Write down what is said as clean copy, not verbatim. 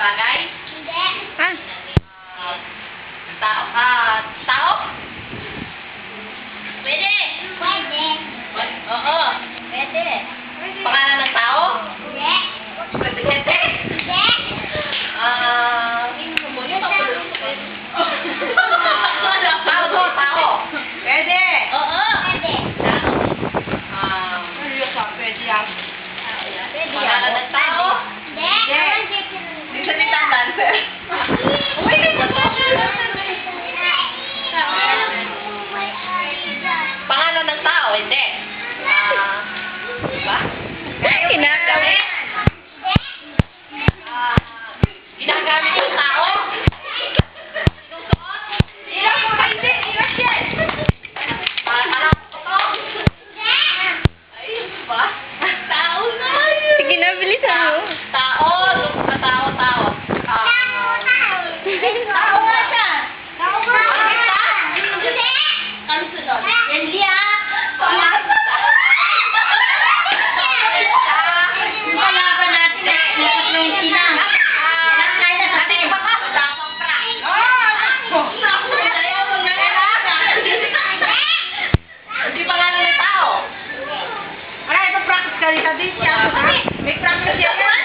Bagay? Hindi. Ah, Tao? Pwede. Pwede. Oo. Pwede. Pangalan ng tao? Hindi. Presidente? Hindi. Tao. pwede. Oo. Pwede. Pwede yan. Pangalan ng tao? Hindi. Di salita ang dancer. Uy, pangalan ng tao, hindi. Diba? Kinakawin. Ginagamit yung tao? Sinusuot? Hirap mo ba? Hindi. Hirap yan. Alam ko to? Ay, ba? Tao na yun. Sige na, bilisan mo. Tao. Tao. Tao. Tao ba siya? Tao ba? Hindi. Ano sunod? Hindi ah. Palaban natin na ikot na yung sina. Natin yung mga tapang prank. Hindi pangalan ng tao. Ay, ito practice ka rin. Sabi siya. May practice yan.